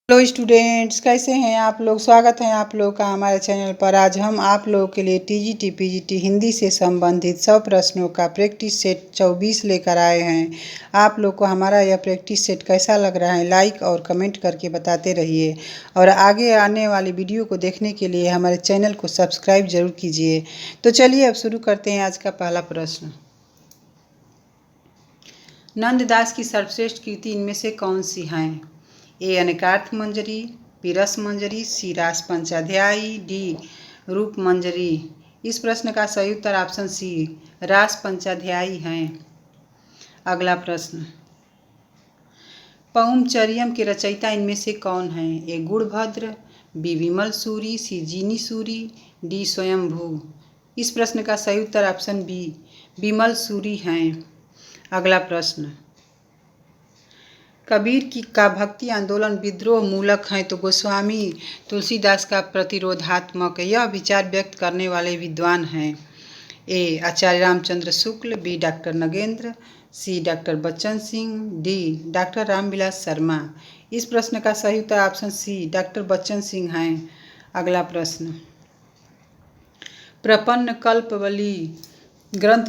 Hello students, कैसे हैं आप लोग। स्वागत है आप लोग का हमारे चैनल पर। आज हम आप लोगों के लिए टीजीटी पीजीटी हिंदी से संबंधित 100 प्रश्नों का प्रैक्टिस सेट 24 लेकर आए हैं। आप लोग को हमारा यह प्रैक्टिस सेट कैसा लग रहा है, लाइक और कमेंट करके बताते रहिए। और आगे आने वाली वीडियो को देखने के लिए हमारे चैनल को सब्सक्राइब जरूर कीजिए। तो चलिए अब शुरू करते हैं आज का पहला प्रश्न। नंददास की सर्वश्रेष्ठ कृति इनमें से कौन सी हैं? ए अनेकार्थ मंजरी, बी रस मंजरी, सी रास पंचाध्यायी, डी रूप मंजरी। इस प्रश्न का सही उत्तर ऑप्शन सी रास पंचाध्यायी हैं। अगला प्रश्न। पौमचर्यम के रचयिता इनमें से कौन हैं? ए गुणभद्र, बी विमल सूरी, सी जीनी सूरी, डी स्वयंभू। इस प्रश्न का सही उत्तर ऑप्शन बी विमल सूरी हैं। अगला प्रश्न। कबीर का भक्ति आंदोलन विद्रोह मूलक है तो गोस्वामी तुलसीदास का प्रतिरोधात्मक। यह विचार व्यक्त करने वाले विद्वान हैं। A Acharya Ramchandra Shukla, B doctor Nagendra, C doctor Bachchan Singh, D doctor Ramvilas Sharma. इस प्रश्न का सही उत्तर option C doctor Bachchan Singh हैं। अगला प्रश्न। प्रपन्न कल्पवली ग्रंथ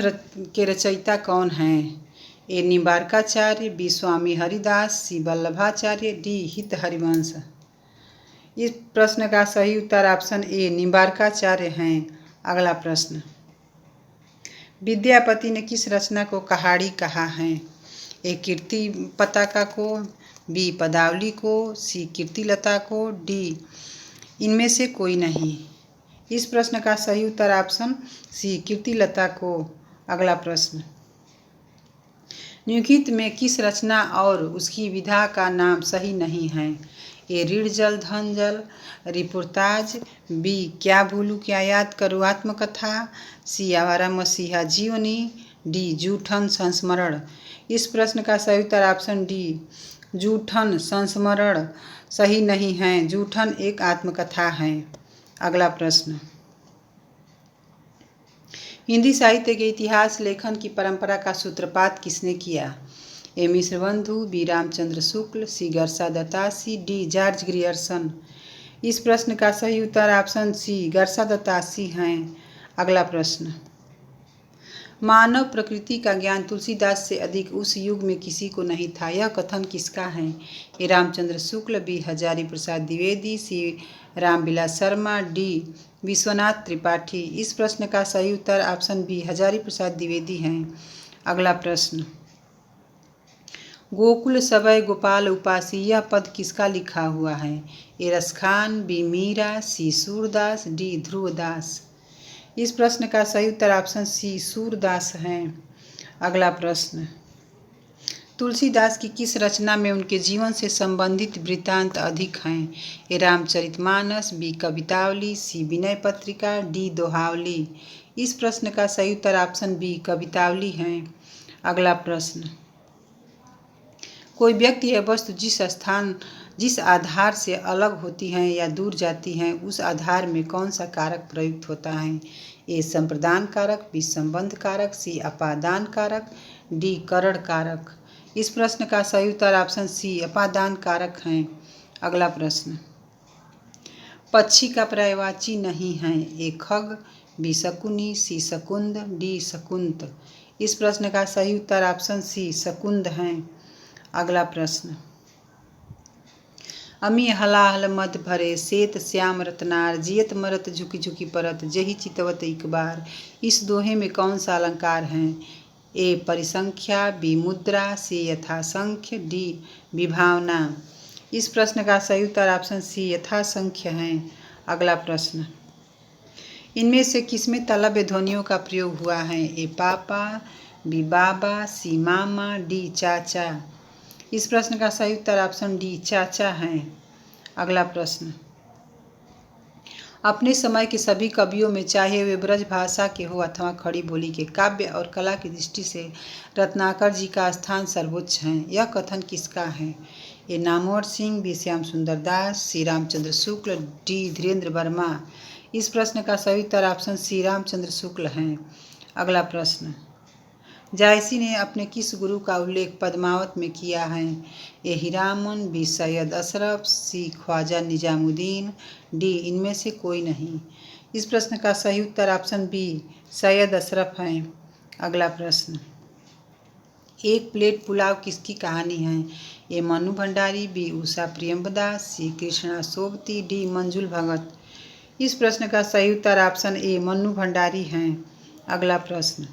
के रचयिता कौन हैं? ए निम्बारकाचार्य, बी स्वामी हरिदास, सी वल्लभाचार्य, डी हित हरिवंश। इस प्रश्न का सही उत्तर ऑप्शन ए निम्बारकाचार्य हैं। अगला प्रश्न। विद्यापति ने किस रचना को कहाड़ी कहा है? ए कीर्ति पताका को, बी पदावली को, सी कीर्तिलता को, डी इनमें से कोई नहीं। इस प्रश्न का सही उत्तर ऑप्शन सी कीर्तिलता को। अगला प्रश्न। निम्नलिखित में किस रचना और उसकी विधा का नाम सही नहीं है? ए ऋण जल धन जल, रिपोर्ताज, बी क्या भूलू क्या याद करूँ आत्मकथा, सी आवारा मसीहा जीवनी, डी जूठन संस्मरण। इस प्रश्न का सही उत्तर ऑप्शन डी जूठन संस्मरण सही नहीं है। जूठन एक आत्मकथा है। अगला प्रश्न। हिंदी साहित्य के इतिहास लेखन की परंपरा का सूत्रपात किसने किया? ए मिश्रबंधु, बी रामचंद्र शुक्ल, सी गर्सा दत्तासी, डी जॉर्ज ग्रियर्सन। इस प्रश्न का सही उत्तर ऑप्शन सी गर्सा दत्तासी हैं। अगला प्रश्न। मानव प्रकृति का ज्ञान तुलसीदास से अधिक उस युग में किसी को नहीं था। यह कथन किसका है? ए रामचंद्र शुक्ल, बी हजारी प्रसाद द्विवेदी, सी रामविलास शर्मा, डी विश्वनाथ त्रिपाठी। इस प्रश्न का सही उत्तर ऑप्शन बी हजारी प्रसाद द्विवेदी हैं। अगला प्रश्न। गोकुल सवै गोपाल उपासी यह पद किसका लिखा हुआ है? ए रसखान, बी मीरा, सी सूरदास, डी ध्रुवदास। इस प्रश्न का सही उत्तर ऑप्शन सी सूरदास हैं। अगला प्रश्न। तुलसीदास की किस रचना में उनके जीवन से संबंधित वृत्तांत अधिक हैं? ए रामचरितमानस, बी कवितावली, सी विनय पत्रिका, डी दोहावली। इस प्रश्न का सही उत्तर ऑप्शन बी कवितावली हैं। अगला प्रश्न। कोई व्यक्ति या वस्तु जिस आधार से अलग होती हैं या दूर जाती हैं उस आधार में कौन सा कारक प्रयुक्त होता है? ए संप्रदान कारक, बी संबंध कारक, सी अपादान कारक, डी करण कारक। इस प्रश्न का सही उत्तर ऑप्शन सी अपादान कारक हैं। अगला प्रश्न। पक्षी का पर्यायवाची नहीं है। ए खग, बी शकुनी, सी शकुंद, डी शकुंत। इस प्रश्न का सही उत्तर ऑप्शन सी शकुंद हैं। अगला प्रश्न। अमी हलाहल मद भरे सेत श्याम रतनार जियत मरत झुकी झुकी परत जही चितवत एक बार। इस दोहे में कौन सा अलंकार है? ए परिसंख्या, बी मुद्रा, सी यथासंख्य, डी विभावना। इस प्रश्न का सही उत्तर ऑप्शन सी यथासंख्य हैं। अगला प्रश्न। इनमें से किसमें तालव्य ध्वनियों का प्रयोग हुआ है? ए पापा, बी बाबा, सी मामा, डी चाचा। इस प्रश्न का सही उत्तर ऑप्शन डी चाचा हैं। अगला प्रश्न। अपने समय के सभी कवियों में चाहे वे ब्रज भाषा के हो अथवा खड़ी बोली के, काव्य और कला की दृष्टि से रत्नाकर जी का स्थान सर्वोच्च है। यह कथन किसका है? ए नामवर सिंह, बी श्याम सुंदर दास, सी रामचंद्र शुक्ल, डी धीरेन्द्र वर्मा। इस प्रश्न का सही उत्तर ऑप्शन सी रामचंद्र शुक्ल हैं। अगला प्रश्न। जायसी ने अपने किस गुरु का उल्लेख पद्मावत में किया है? ए हीरामन, बी सैयद अशरफ, सी ख्वाजा निजामुद्दीन, डी इनमें से कोई नहीं। इस प्रश्न का सही उत्तर ऑप्शन बी सैयद अशरफ है। अगला प्रश्न, एक प्लेट पुलाव किसकी कहानी है? ए मनु भंडारी, बी उषा प्रियंवदा, सी कृष्णा सोबती, डी मंजुल भगत। इस प्रश्न का सही उत्तर ऑप्शन ए मनु भंडारी है। अगला प्रश्न,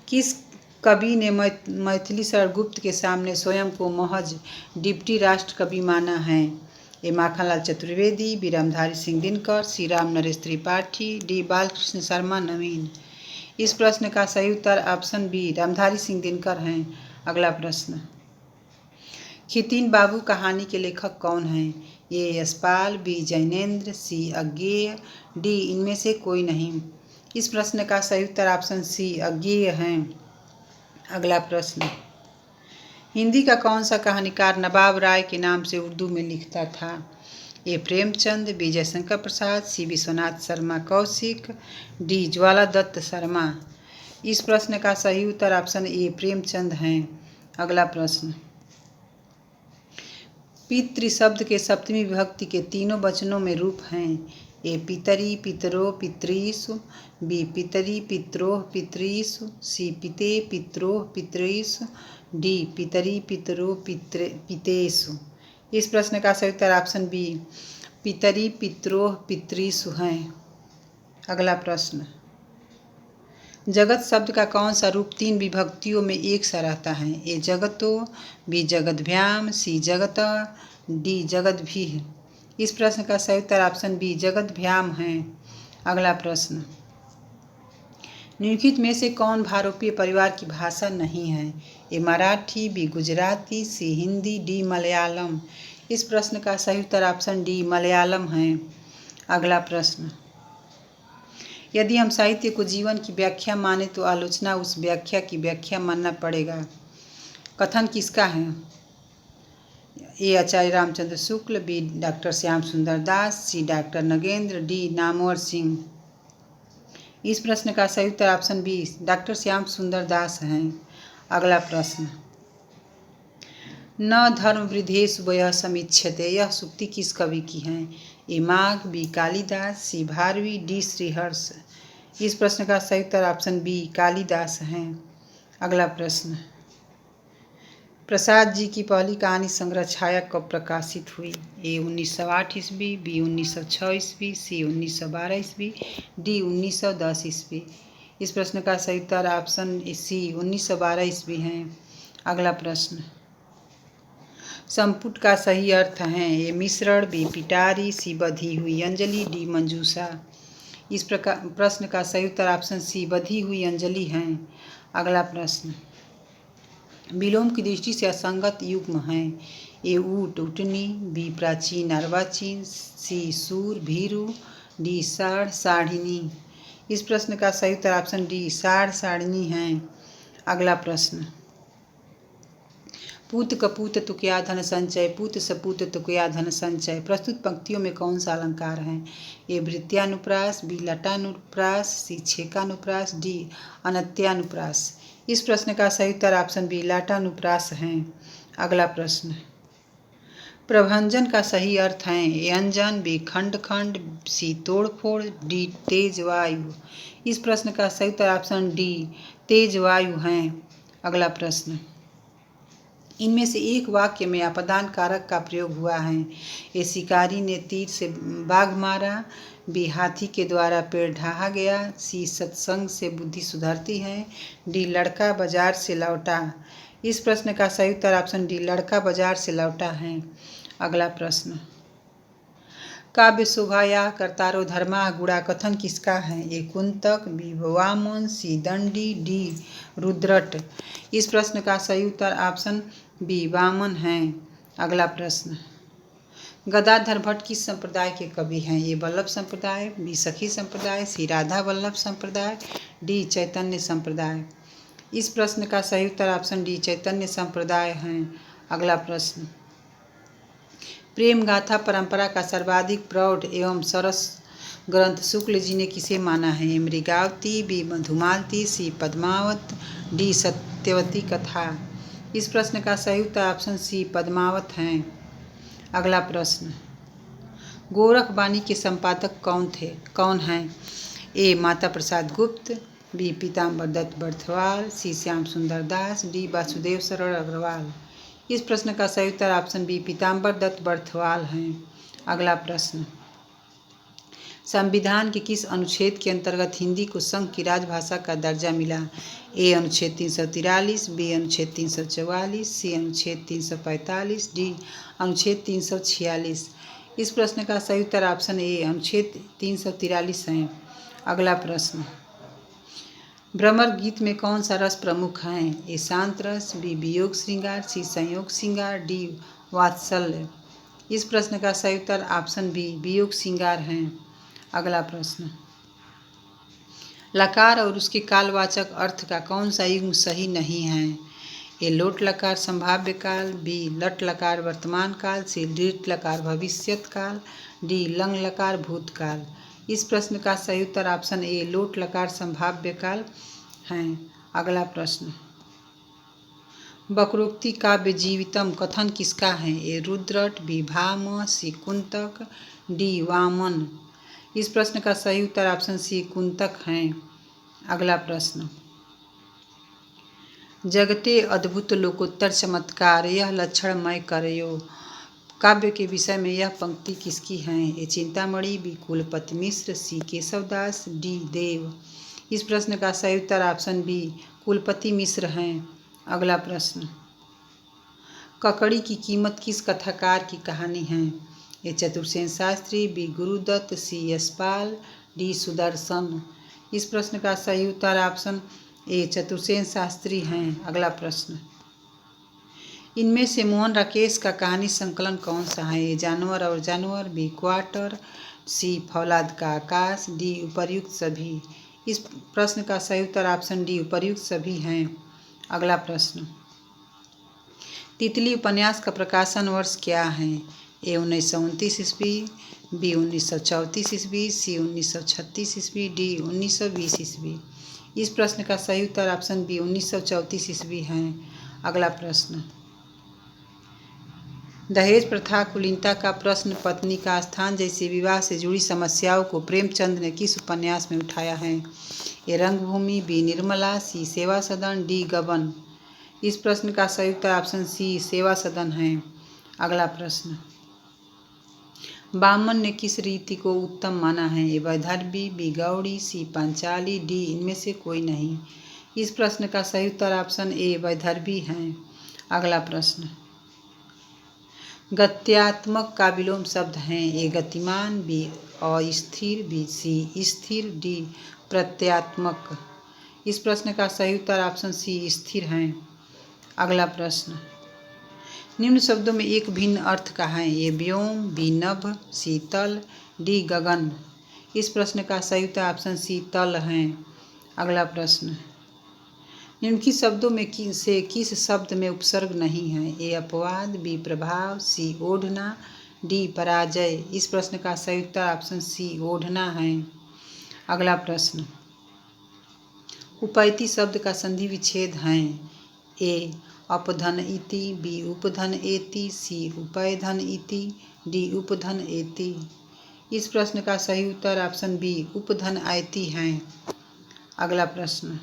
किस कवि ने मैथिली शरण गुप्त के सामने स्वयं को महज डिप्टी राष्ट्र कवि माना है? ए माखनलाल चतुर्वेदी, बी रामधारी सिंह दिनकर, सी राम नरेश त्रिपाठी, डी बालकृष्ण शर्मा नवीन। इस प्रश्न का सही उत्तर ऑप्शन बी रामधारी सिंह दिनकर हैं। अगला प्रश्न, खितिन बाबू कहानी के लेखक कौन हैं? ए यशपाल, बी जैनेन्द्र, सी अज्ञेय, डी इनमें से कोई नहीं। इस प्रश्न का सही उत्तर ऑप्शन सी अज्ञेय है। अगला प्रश्न, हिंदी का कौन सा कहानीकार नवाब राय के नाम से उर्दू में लिखता था? ए प्रेमचंद, बी जयशंकर प्रसाद, सी विश्वनाथ शर्मा कौशिक, डी ज्वाला दत्त शर्मा। इस प्रश्न का सही उत्तर ऑप्शन ए प्रेमचंद है। अगला प्रश्न, पितृ शब्द के सप्तमी विभक्ति के तीनों वचनों में रूप हैं? ए पितरी पितरो पितृषु, बी पितरी पित्रोह पितृषु, सी पिते पित्रोह पितृषु, डी पितरी पितरो पितेषु। इस प्रश्न का सही उत्तर ऑप्शन बी पितरी पित्रोह पितृषु हैं। अगला प्रश्न, जगत शब्द का कौन सा रूप तीन विभक्तियों में एक सा रहता है? ए जगतो, बी जगद्भ्याम, सी जगत, डी जगद्भिः। इस प्रश्न का सही उत्तर ऑप्शन बी जगद्भ्याम है। अगला प्रश्न, निम्नलिखित में से कौन भारोपीय परिवार की भाषा नहीं है? ए मराठी, बी गुजराती, सी हिंदी, डी मलयालम। इस प्रश्न का सही उत्तर ऑप्शन डी मलयालम है। अगला प्रश्न, यदि हम साहित्य को जीवन की व्याख्या माने तो आलोचना उस व्याख्या की व्याख्या मानना पड़ेगा। कथन किसका है? ए आचार्य रामचंद्र शुक्ल, बी डॉक्टर श्याम सुंदर दास, सी डॉक्टर नगेंद्र, डी नामवर सिंह। इस प्रश्न का सही उत्तर ऑप्शन बी डॉक्टर श्याम सुंदर दास हैं। अगला प्रश्न, न धर्म वृद्धेषु वयः समीक्ष्यते, यह सूक्ति किस कवि की है? ए माघ, बी कालिदास, सी भारवी, डी श्रीहर्ष। इस प्रश्न का सही उत्तर ऑप्शन बी कालिदास हैं। अगला प्रश्न, प्रसाद जी की पहली कहानी संग्रह छाया कब प्रकाशित हुई? ए 1908 ईस्वी, बी 1906 ईस्वी, सी 1912 ईस्वी, डी 1910 ईस्वी। इस प्रश्न का सही उत्तर ऑप्शन सी 1912 ईस्वी है। अगला प्रश्न, संपुट का सही अर्थ है? ए मिश्रण, बी पिटारी, सी बधी हुई अंजलि, डी मंजूषा। इस प्रश्न का सही उत्तर ऑप्शन सी बधी हुई अंजलि है। अगला प्रश्न, विलोम की दृष्टि से असंगत युग्म हैं? ए ऊट ऊँटनी, बी प्राचीन अर्वाचीन, सी सूर भीरू, डी साढ़ साढ़िनी। इस प्रश्न का सही उत्तर ऑप्शन डी साढ़ साढ़िनी है। अगला प्रश्न, पूत कपूत तुकया धन संचय, पूत सपूत तुकया धन संचय। प्रस्तुत पंक्तियों में कौन सा अलंकार है? ए वृत्त्यानुप्रास, बी लटानुप्रास, सी छेकानुप्रास, डी अनत्यानुप्रास। इस प्रश्न का सही उत्तर ऑप्शन बी लाटानुप्रास है। अगला प्रश्न, प्रभंजन का सही अर्थ है? ए अंजन, बी खंड खंड, सी तोड़ फोड़, डी तेज वायु। इस प्रश्न का सही उत्तर ऑप्शन डी तेज वायु है। अगला प्रश्न, इनमें से एक वाक्य में अपदान कारक का प्रयोग हुआ है? ए शिकारी ने तीर से बाघ मारा, बी हाथी के द्वारा पेड़ ढाहा गया, सी सत्संग से बुद्धि सुधरती है, डी लड़का बाजार से लौटा। इस प्रश्न का सही उत्तर ऑप्शन डी लड़का बाजार से लौटा है। अगला प्रश्न, काव्य शोभा या कर्तारो धर्मा गुणा कथन किसका है? ए कुंतक, बी वामन, सी दंडी, डी रुद्रट। इस प्रश्न का सही उत्तर ऑप्शन बी वामन है। अगला प्रश्न, गदाधर भट्ट किस संप्रदाय के कवि हैं? ए वल्लभ संप्रदाय, बी सखी संप्रदाय, सी राधा वल्लभ संप्रदाय, डी चैतन्य संप्रदाय। इस प्रश्न का सही उत्तर ऑप्शन डी चैतन्य संप्रदाय है। अगला प्रश्न, प्रेम गाथा परंपरा का सर्वाधिक प्रौढ़ एवं सरस ग्रंथ शुक्ल जी ने किसे माना है? मृगावती, बी मधुमालती, सी पद्मावत, डी सत्यवती कथा। इस प्रश्न का सही उत्तर ऑप्शन सी पद्मावत है। अगला प्रश्न, गोरखबाणी के संपादक कौन हैं? ए माता प्रसाद गुप्त, बी पीताम्बर दत्त बर्थवाल, सी श्याम सुंदर दास, डी वासुदेव शरण अग्रवाल। इस प्रश्न का सही उत्तर ऑप्शन बी पीताम्बर दत्त बर्थवाल हैं। अगला प्रश्न, संविधान के किस अनुच्छेद के अंतर्गत हिंदी को संघ की राजभाषा का दर्जा मिला? ए अनुच्छेद 343, बी अनुच्छेद 344, सी अनुच्छेद 345, डी अनुच्छेद 346। इस प्रश्न का सही उत्तर ऑप्शन ए अनुच्छेद 343 है। अगला प्रश्न, भ्रमर गीत में कौन सा रस प्रमुख है? ए शांत रस, बी वियोग श्रृंगार, सी संयोग श्रृंगार, डी वात्सल्य। इस प्रश्न का सही उत्तर ऑप्शन बी वियोग श्रृंगार है। अगला प्रश्न, लकार और उसके कालवाचक अर्थ का कौन सा युग्म सही नहीं है? ए लोट लकार संभाव्य काल, बी लट लकार वर्तमान काल, सी लिट लकार भविष्यत काल, डी लंग लकार भूतकाल। इस प्रश्न का सही उत्तर ऑप्शन ए लोट लकार संभाव्य काल है। अगला प्रश्न, वक्रोक्ति काव्य जीवितम कथन किसका है? ए रुद्रट, बी भाम, सी कुंतक, डी वामन। इस प्रश्न का सही उत्तर ऑप्शन सी कुंतक है। अगला प्रश्न, जगते अद्भुत लोकोत्तर चमत्कार यह लक्षण मैं करयो काव्य के विषय में यह पंक्ति किसकी है? ए चिंतामणि, बी कुलपति मिश्र, सी केशवदास, डी देव। इस प्रश्न का सही उत्तर ऑप्शन बी कुलपति मिश्र हैं। अगला प्रश्न, ककड़ी की कीमत किस कथाकार की कहानी है? ए चतुर्सेन शास्त्री, बी गुरुदत्त, सी यशपाल, डी सुदर्शन। इस प्रश्न का सही उत्तर ऑप्शन ए चतुर्सेन शास्त्री हैं। अगला प्रश्न, इनमें से मोहन राकेश का कहानी संकलन कौन सा है? ए जानवर और जानवर, बी क्वार्टर, सी फौलाद का आकाश, डी उपर्युक्त सभी। इस प्रश्न का सही उत्तर ऑप्शन डी उपर्युक्त सभी हैं। अगला प्रश्न, तितली उपन्यास का प्रकाशन वर्ष क्या है? ए 1929 ईस्वी, बी 1934 ईस्वी, सी 1936 ईस्वी, डी 1920 ईस्वी। इस प्रश्न का सही उत्तर ऑप्शन बी 1934 ईस्वी है। अगला प्रश्न, दहेज प्रथा कुलीनता का प्रश्न पत्नी का स्थान जैसे विवाह से जुड़ी समस्याओं को प्रेमचंद ने किस उपन्यास में उठाया है? ए रंगभूमि, बी निर्मला, सी सेवा सदन, डी गबन। इस प्रश्न का सही उत्तर ऑप्शन सी सेवा सदन है। अगला प्रश्न, बामन ने किस रीति को उत्तम माना है? ए वैदर्भी, बी गौड़ी, सी पांचाली, डी इनमें से कोई नहीं। इस प्रश्न का सही उत्तर ऑप्शन ए वैदर्भी है। अगला प्रश्न, गत्यात्मक का विलोम शब्द हैं? ए गतिमान, बी अस्थिर, बी सी स्थिर, डी प्रत्यात्मक। इस प्रश्न का सही उत्तर ऑप्शन सी स्थिर है। अगला प्रश्न, निम्न शब्दों में एक भिन्न अर्थ का है? ए व्योम, बी नभ, सी तल, डी गगन। इस प्रश्न का सही उत्तर ऑप्शन सी तल है। अगला प्रश्न, निम्नलिखित शब्दों में किस शब्द में उपसर्ग नहीं है? ए अपवाद, बी प्रभाव, सी ओढ़ना, डी पराजय। इस प्रश्न का सही उत्तर ऑप्शन सी ओढ़ना है। अगला प्रश्न, उपैति शब्द का संधि विच्छेद हैं? ए अपधन इति, बी उपधन एति, सी उपैधन इति, डी उपधन एति। इस प्रश्न का सही उत्तर ऑप्शन बी उपधन आयति है। अगला प्रश्न,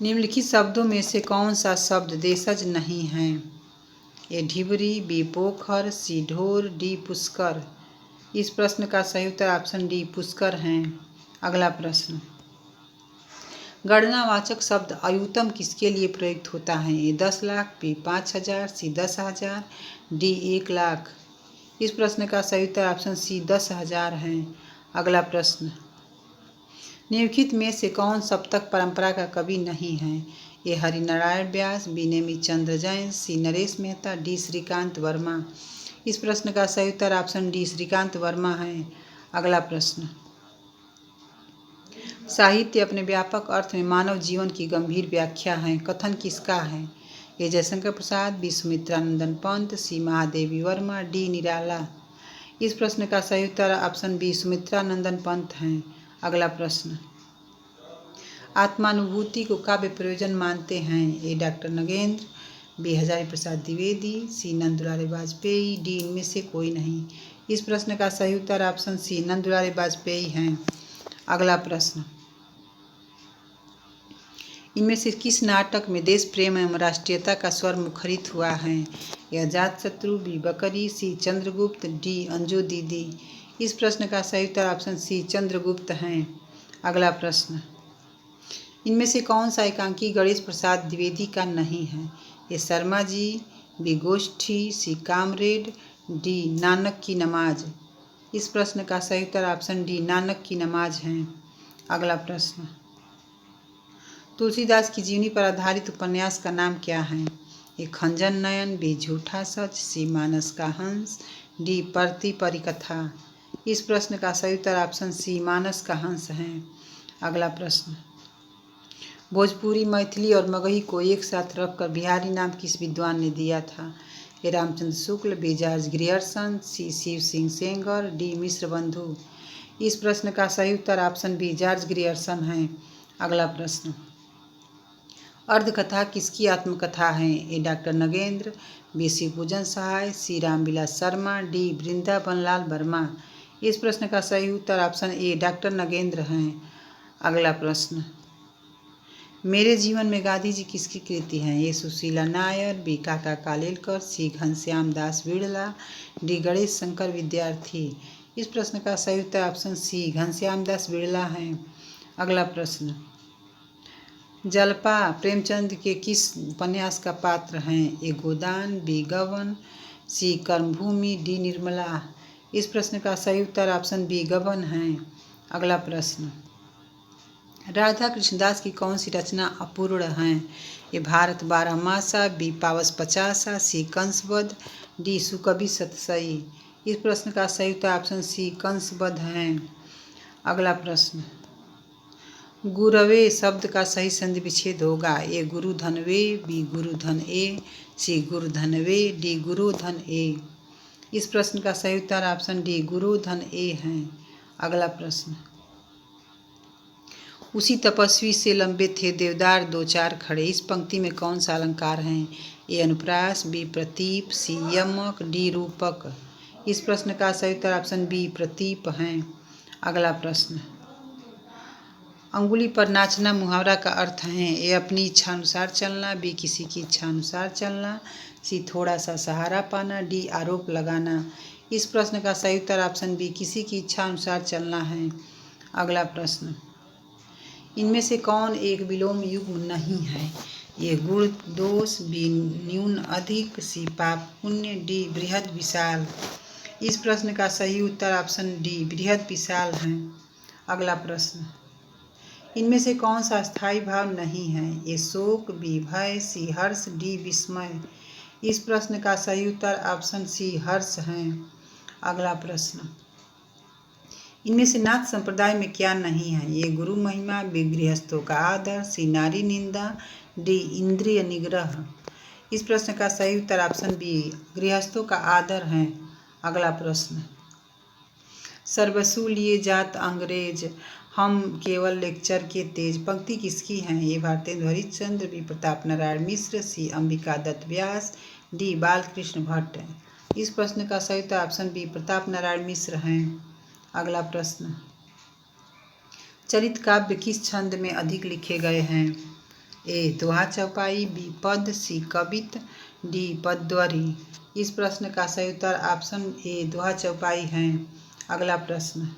निम्नलिखित शब्दों में से कौन सा शब्द देशज नहीं है? ए ढिबरी, बी पोखर, सी ढोर, डी पुष्कर। इस प्रश्न का सही उत्तर ऑप्शन डी पुष्कर हैं। अगला प्रश्न, गणनावाचक शब्द अयूतम किसके लिए प्रयुक्त होता है? ए 10 लाख, बी 5000, सी 10,000, डी 1 लाख। इस प्रश्न का सही उत्तर ऑप्शन सी 10,000 है। अगला प्रश्न, निम्नलिखित में से कौन सप्तक परंपरा का कवि नहीं है? ए हरिनारायण व्यास, बी नेमिचंद्र जैन, सी नरेश मेहता, डी श्रीकांत वर्मा। इस प्रश्न का सही उत्तर ऑप्शन डी श्रीकांत वर्मा है। अगला प्रश्न, साहित्य अपने व्यापक अर्थ में मानव जीवन की गंभीर व्याख्या है कथन किसका है? ए जयशंकर प्रसाद, बी सुमित्रानंदन पंत, सी महादेवी वर्मा, डी निराला। इस प्रश्न का सही उत्तर ऑप्शन बी सुमित्रा नंदन पंत हैं। अगला प्रश्न, आत्मानुभूति को काव्य प्रयोजन मानते हैं? ए डॉक्टर नगेंद्र, बी हजारी प्रसाद द्विवेदी, सी नंदुलाल वाजपेयी, डी इनमें से कोई नहीं। इस प्रश्न का सही उत्तर ऑप्शन सी नंदुलाल वाजपेयी हैं। अगला प्रश्न, इनमें से किस नाटक में देश प्रेम एवं राष्ट्रीयता का स्वर मुखरित हुआ है? ए अजातशत्रु, बी बकरी, सी चंद्रगुप्त, डी अंजू दीदी। इस प्रश्न का सही उत्तर ऑप्शन सी चंद्रगुप्त हैं। अगला प्रश्न, इनमें से कौन सा एकांकी गणेश प्रसाद द्विवेदी का नहीं है? ए शर्मा जी, बी गोष्ठी, सी कामरेड, डी नानक की नमाज। इस प्रश्न का सही उत्तर ऑप्शन डी नानक की नमाज हैं। अगला प्रश्न, तुलसीदास की जीवनी पर आधारित उपन्यास का नाम क्या है? ए खंजन नयन, बी झूठा सच, सी मानस का हंस, डी परती परिकथा। इस प्रश्न का सही उत्तर ऑप्शन सी मानस का हंस हैं। अगला प्रश्न, भोजपुरी, मैथिली और मगही को एक साथ रखकर बिहारी नाम किस विद्वान ने दिया था? ए Ramchandra Shukla, B George Grierson, सी शिव सिंह सेंगर, डी मिश्र बंधु। इस प्रश्न का सही उत्तर ऑप्शन बी जॉर्ज ग्रियर्सन हैं। अगला प्रश्न, अर्धकथा किसकी आत्मकथा है? ए डॉक्टर नगेंद्र, बी शिवपूजन सहाय, सी रामविलास शर्मा, डी वृंदावनलाल वर्मा। इस प्रश्न का सही उत्तर ऑप्शन ए डॉक्टर नगेंद्र हैं। अगला प्रश्न, मेरे जीवन में गांधी जी किसकी कृति हैं? ए सुशीला नायर, बी काका कालेलकर, सी घनश्याम दास बिड़ला, डी गणेश शंकर विद्यार्थी। इस प्रश्न का सही उत्तर ऑप्शन सी घनश्याम दास बिड़ला हैं। अगला प्रश्न, जलपा प्रेमचंद के किस उपन्यास का पात्र हैं? ए गोदान, बी गबन, सी कर्मभूमि, डी निर्मला। इस प्रश्न का सही उत्तर ऑप्शन बी गबन हैं। अगला प्रश्न, राधा कृष्णदास की कौन सी रचना अपूर्ण है? ए भारत बारहमासा, बी पावस पचासा, सी कंसवध, डी सुकवि सतसई। इस प्रश्न का सही उत्तर ऑप्शन सी कंसवध हैं। अगला प्रश्न, गुरवे शब्द का सही संधि विच्छेद होगा? ए गुरु धन वे, बी गुरु धन ए, सी गुरु धन वे, डी गुरु धन ए। इस प्रश्न का सही उत्तर ऑप्शन डी गुरु धन ए हैं। अगला प्रश्न, उसी तपस्वी से लंबे थे देवदार दो चार खड़े। इस पंक्ति में कौन सा अलंकार है? ए अनुप्रास, बी प्रतीप, सी यमक, डी रूपक। इस प्रश्न का सही उत्तर ऑप्शन बी प्रतीप हैं। अगला प्रश्न, अंगुली पर नाचना मुहावरा का अर्थ है? ए अपनी इच्छा अनुसार चलना, बी किसी की इच्छा अनुसार चलना, सी थोड़ा सा सहारा पाना, डी आरोप लगाना। इस प्रश्न का सही उत्तर ऑप्शन बी किसी की इच्छा अनुसार चलना है। अगला प्रश्न, इनमें से कौन एक विलोम युग्म नहीं है? ये गुण दोष, बी न्यून अधिक, सी पाप पुण्य, डी बृहद विशाल। इस प्रश्न का सही उत्तर ऑप्शन डी बृहद विशाल हैं। अगला प्रश्न, इनमें से कौन सा स्थायी भाव नहीं है? ये शोक, बी भय, सी हर्ष, डी विस्मय। इस प्रश्न का सही उत्तर ऑप्शन सी हर्ष हैं। अगला प्रश्न, इनमें से नाथ संप्रदाय में क्या नहीं है? ये गुरु महिमा, बी गृहस्थों का आदर, सी नारी निंदा, डी इंद्रिय निग्रह। इस प्रश्न का सही उत्तर ऑप्शन बी गृहस्थों का आदर है। अगला प्रश्न, सर्वसु लिए जात अंग्रेज, हम केवल लेक्चर के तेज। पंक्ति किसकी है? ये भारतेंदु हरिश्चंद्र, बी प्रताप नारायण मिश्र, सी अंबिका दत्त व्यास, डी बालकृष्ण भट्ट। इस प्रश्न का सही उत्तर ऑप्शन बी प्रताप नारायण मिश्र हैं। अगला प्रश्न, चरित काव्य किस छंद में अधिक लिखे गए हैं? ए दोहा चौपाई, बी पद, सी कवित, डी पद्वरी। इस प्रश्न का सही उत्तर ऑप्शन ए दोहा चौपाई हैं। अगला प्रश्न,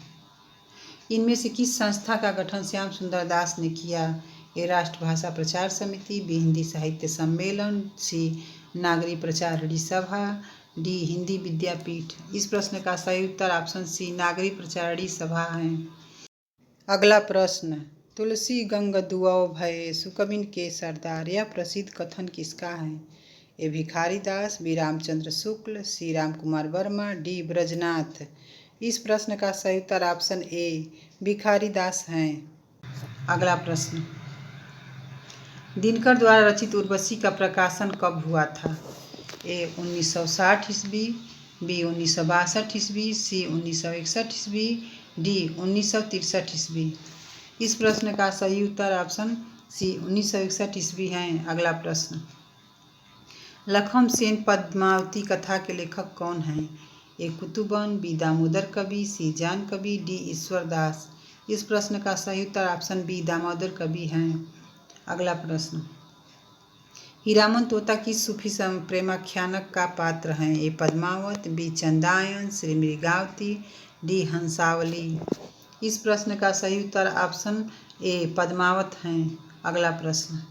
इनमें से किस संस्था का गठन श्याम सुंदर दास ने किया? ए राष्ट्रभाषा प्रचार समिति, बी हिंदी साहित्य सम्मेलन, सी नागरी प्रचारणी सभा, डी हिंदी विद्यापीठ। इस प्रश्न का सही उत्तर ऑप्शन सी नागरी प्रचारणी सभा है। अगला प्रश्न, तुलसी गंग दुआओ भये सुकविन के सरदार, यह प्रसिद्ध कथन किसका है? ए भिखारी दास, बी रामचंद्र शुक्ल, सी राम कुमार वर्मा, डी ब्रजनाथ। इस प्रश्न का सही उत्तर ऑप्शन ए भिखारी दास हैं। अगला प्रश्न, दिनकर द्वारा रचित उर्वशी का प्रकाशन कब हुआ था? ए 1960 ईस्वी, बी 1962 ईस्वी, सी 1961 ईस्वी, डी 1963 ईस्वी। इस प्रश्न का सही उत्तर ऑप्शन सी 1961 ईस्वी है। अगला प्रश्न, लखम सेन पद्मावती कथा के लेखक कौन हैं? ए कुतुबन, बी दामोदर कवि, सी जान कवि, डी ईश्वर दास। इस प्रश्न का सही उत्तर ऑप्शन बी दामोदर कवि हैं। अगला प्रश्न, हीरामन तोता किस सूफी प्रेमाख्यानक का पात्र हैं? ए पद्मावत, बी चंदायन, सी मृगावती, डी हंसावली। इस प्रश्न का सही उत्तर ऑप्शन ए पद्मावत हैं। अगला प्रश्न,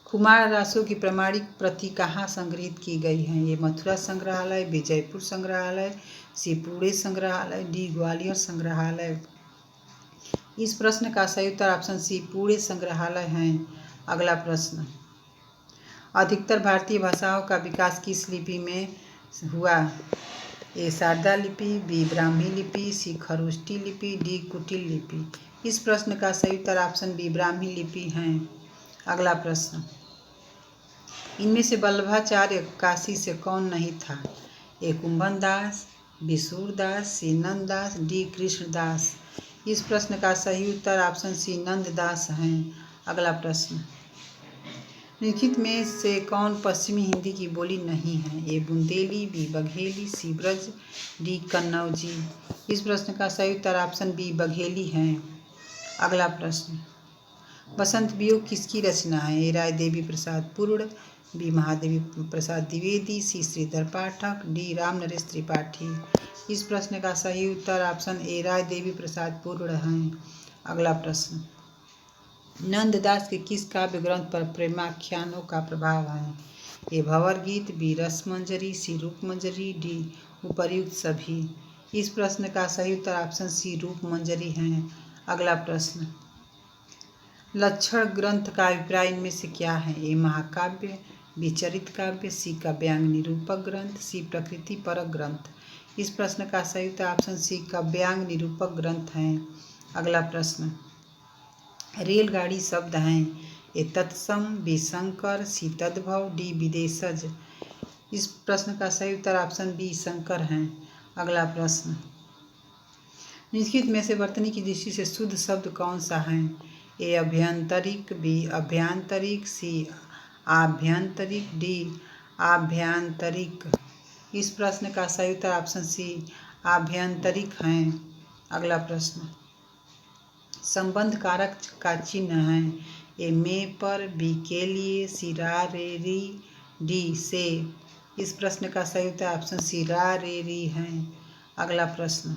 कुमार रासों की प्रमाणिक प्रति कहाँ संग्रहित की गई है? ये मथुरा संग्रहालय, बी जयपुर संग्रहालय, सी पुणे संग्रहालय, डी ग्वालियर संग्रहालय। इस प्रश्न का सही उत्तर ऑप्शन सी पुणे संग्रहालय है। अगला प्रश्न, अधिकतर भारतीय भाषाओं का विकास किस लिपि में हुआ? ए शारदा लिपि, बी ब्राह्मी लिपि, सी खरोष्ठी लिपि, डी कुटिल लिपि। इस प्रश्न का सही उत्तर ऑप्शन बी ब्राह्मी लिपि है। अगला प्रश्न, इनमें से वल्लभाचार्य काशी से कौन नहीं था? ए कुंभन दास, बी सूरदास, सी नंददास, डी कृष्णदास। इस प्रश्न का सही उत्तर ऑप्शन सी नंददास हैं। अगला प्रश्न, निम्नलिखित में से कौन पश्चिमी हिंदी की बोली नहीं है? ए बुंदेली, बी बघेली, सी ब्रज, डी कन्नौजी। इस प्रश्न का सही उत्तर ऑप्शन बी बघेली है। अगला प्रश्न, बसंत वियोग किसकी रचना है? ए राय देवी प्रसाद पूर्ण, बी महादेवी प्रसाद द्विवेदी, सी श्रीधर पाठक, डी राम नरेश त्रिपाठी। इस प्रश्न का सही उत्तर ऑप्शन ए राय देवी प्रसाद पूर्ण है। अगला प्रश्न, नंददास के किस काव्य ग्रंथ पर प्रेमाख्यानों का प्रभाव है? ए भंवर गीत, बी रसमंजरी, सी रूपमंजरी, डी उपर्युक्त सभी। इस प्रश्न का सही उत्तर ऑप्शन सी रूपमंजरी है। अगला प्रश्न, लक्षण ग्रंथ का अभिप्राय इनमें से क्या है? ए महाकाव्य, बी चरित काव्य, सी काव्यांग निरूपक ग्रंथ, सी प्रकृति परक ग्रंथ। इस प्रश्न का सही उत्तर ऑप्शन सी काव्यांग निरूपक ग्रंथ है। अगला प्रश्न, रेलगाड़ी शब्द हैं? ए तत्सम, बी शंकर, सी तद्भव, डी विदेशज। इस प्रश्न का सही उत्तर ऑप्शन बी शंकर है। अगला प्रश्न, निम्नलिखित में से वर्तनी की दृष्टि से शुद्ध शब्द कौन सा है? ए अभ्यंतरिक, बी अभ्यांतरिक, सी आभ्यंतरिक, डी आभ्यंतरिक। इस प्रश्न का सही उत्तर ऑप्शन सी आभ्यंतरिक है। अगला प्रश्न, संबंध कारक का चिन्ह है? ए में पर, बी के लिए, सी रा रे री, डी से। इस प्रश्न का सही उत्तर ऑप्शन सी रा रे री है। अगला प्रश्न,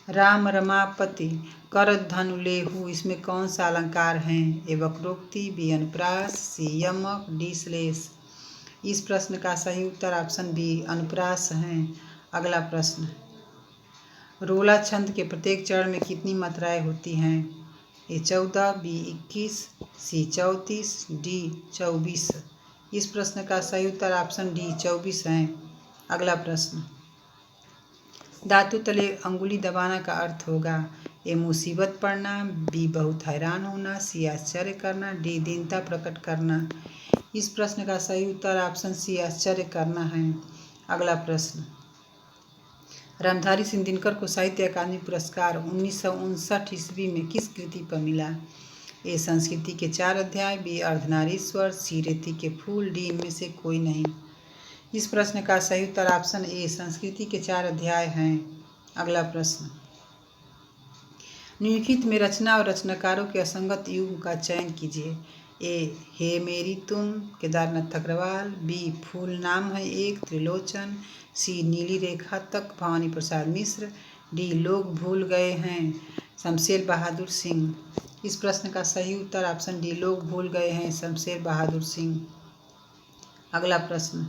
राम रमापति कर धनु लेहु, इसमें कौन सा अलंकार हैं? ए वक्रोक्ति, बी अनुप्रास, सी यमक, डी श्लेष। इस प्रश्न का सही उत्तर ऑप्शन बी अनुप्रास है। अगला प्रश्न, रोला छंद के प्रत्येक चरण में कितनी मात्राएं होती हैं? ए 14, बी 21, सी 34, डी 24। इस प्रश्न का सही उत्तर ऑप्शन डी 24 है। अगला प्रश्न, धातु तले अंगुली दबाना का अर्थ होगा? ए मुसीबत पड़ना, बी बहुत हैरान होना, सी आश्चर्य करना, डी दीनता प्रकट करना। इस प्रश्न का सही उत्तर ऑप्शन सी आश्चर्य करना है। अगला प्रश्न, रामधारी सिंह दिनकर को साहित्य अकादमी पुरस्कार 1959 ईस्वी में किस कृति पर मिला? ए संस्कृति के 4 अध्याय, बी अर्धनारीश्वर, सी रेती के फूल, डी इनमें से कोई नहीं। इस प्रश्न का सही उत्तर ऑप्शन ए संस्कृति के 4 अध्याय हैं। अगला प्रश्न, निम्नलिखित में रचना और रचनाकारों के असंगत युग का चयन कीजिए। ए हे मेरी तुम, केदारनाथ अग्रवाल, बी फूल नाम है एक, त्रिलोचन, सी नीली रेखा तक, भवानी प्रसाद मिश्र, डी लोग भूल गए हैं, शमशेर बहादुर सिंह। इस प्रश्न का सही उत्तर ऑप्शन डी लोग भूल गए हैं, शमशेर बहादुर सिंह। अगला प्रश्न,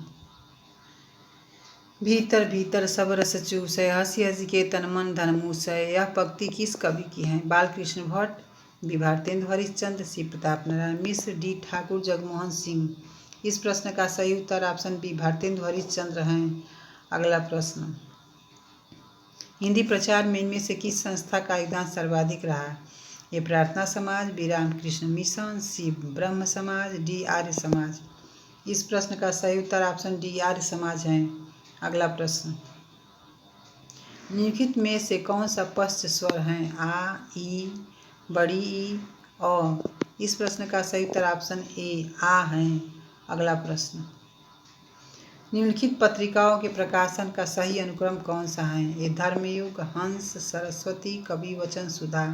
भीतर भीतर सब रस चूसय, हंसी हंसी के तन मन धन मूसय। यह पंक्ति किस कवि की है? बालकृष्ण भट्ट, बी भारतेंदु हरिश्चंद्र, सी प्रताप नारायण मिश्र, डी ठाकुर जगमोहन सिंह। इस प्रश्न का सही उत्तर ऑप्शन बी भारतेंदु हरिश्चंद्र हैं। अगला प्रश्न, हिंदी प्रचार में इनमें से किस संस्था का योगदान सर्वाधिक रहा? ए प्रार्थना समाज, बी रामकृष्ण मिशन, सी ब्रह्म समाज, डी आर्य समाज। इस प्रश्न का सही उत्तर ऑप्शन डी आर्य समाज है। अगला प्रश्न, निम्नलिखित में से कौन सा पश्च स्वर है? आ, ई, बड़ी ई, औ। इस प्रश्न का सही उत्तर ऑप्शन ए आ है। अगला प्रश्न, निम्नलिखित पत्रिकाओं के प्रकाशन का सही अनुक्रम कौन सा है? ए धर्मयुग, हंस, सरस्वती, कविवचन सुधा।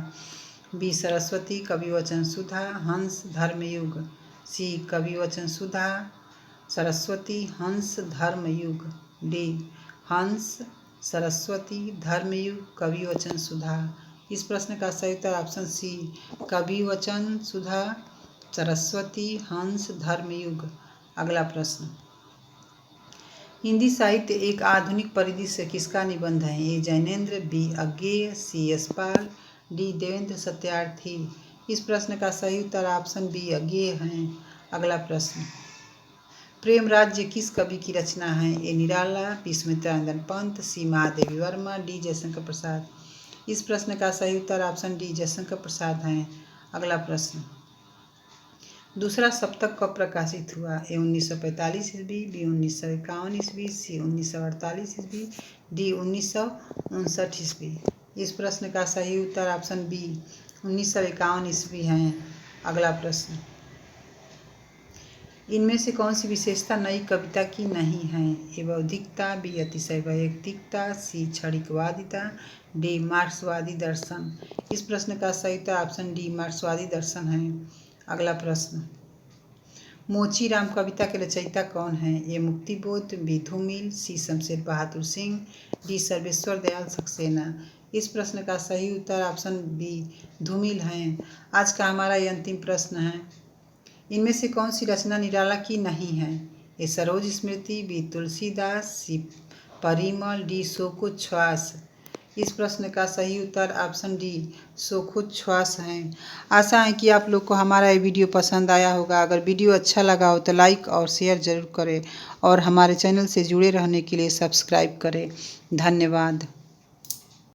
बी सरस्वती, कविवचन सुधा, हंस, धर्मयुग। सी कविवचन सुधा, सरस्वती, हंस, धर्मयुग। डी हंस, सरस्वती, धर्मयुग, कविवचन सुधा। इस प्रश्न का सही उत्तर ऑप्शन सी कविवचन सुधा, सरस्वती, हंस, धर्मयुग। अगला प्रश्न, हिंदी साहित्य एक आधुनिक परिदृश्य किसका निबंध है? ए जैनेन्द्र, बी अज्ञेय, सी यशपाल, डी देवेंद्र सत्यार्थी। इस प्रश्न का सही उत्तर ऑप्शन बी अज्ञेय है। अगला प्रश्न, प्रेम राज्य किस कवि की रचना है? ए निराला, बी सुमित्रानंदन पंत, सी महादेवी वर्मा, डी जयशंकर प्रसाद। इस प्रश्न का सही उत्तर ऑप्शन डी जयशंकर प्रसाद है। अगला प्रश्न, दूसरा सप्तक कब प्रकाशित हुआ? ए 1945 ईस्वी, बी 1951 ईस्वी, सी 1948 ईस्वी, डी 1959 ईस्वी। इस प्रश्न का सही उत्तर ऑप्शन बी 1951 ईस्वी है। अगला प्रश्न, इनमें से कौन सी विशेषता नई कविता की नहीं है? ए बौद्धिकता, बी अतिशय वैयक्तिकता, सी क्षणिकवादिता, डी मार्क्सवादी दर्शन। इस प्रश्न का सही उत्तर ऑप्शन डी मार्क्सवादी दर्शन है। अगला प्रश्न, मोचीराम कविता के रचयिता कौन है? ए मुक्तिबोध, बी धूमिल, सी शमशेर बहादुर सिंह, डी सर्वेश्वर दयाल सक्सेना। इस प्रश्न का सही उत्तर ऑप्शन बी धूमिल है। आज का हमारा ये अंतिम प्रश्न है, इनमें से कौन सी रचना निराला की नहीं है? ए सरोज स्मृति, बी तुलसीदास, सी परिमल, डी शोकोच्छ्वास। इस प्रश्न का सही उत्तर ऑप्शन डी शोकोच्छ्वास है। आशा है कि आप लोग को हमारा ये वीडियो पसंद आया होगा। अगर वीडियो अच्छा लगा हो तो लाइक और शेयर ज़रूर करें और हमारे चैनल से जुड़े रहने के लिए सब्सक्राइब करें। धन्यवाद।